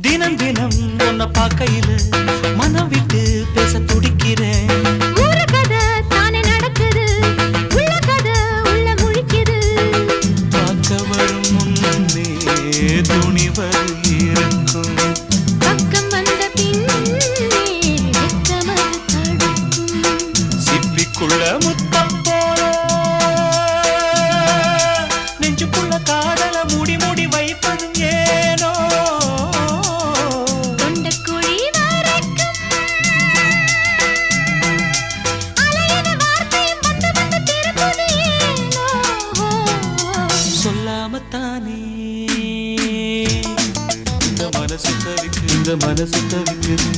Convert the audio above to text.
தினம் தினம் உன்னை பார்க்கையில மனம் விட்டு பேச துடிக்கிறேன். ஊர கதை தானே நடக்குது, உள்ள கதை உள்ள முழிக்குது. பார்க்க வரும் முன்னே துணிவர் இருக்கும், பக்கம் வந்த பின்னே வெட்கமது தடுக்கும். சிப்பிக்குள்ள முத்தம் போல நெஞ்சுக்குள்ள காதல மூடி மூடி வைப்பதும் ஏனோ. தொண்டக்குழி வரைக்கும் அலையின வார்த்தையும் வந்து வந்து திரும்புது ஏனோ. சொல்லாமத்தானே இந்த மனசு தவிக்குது.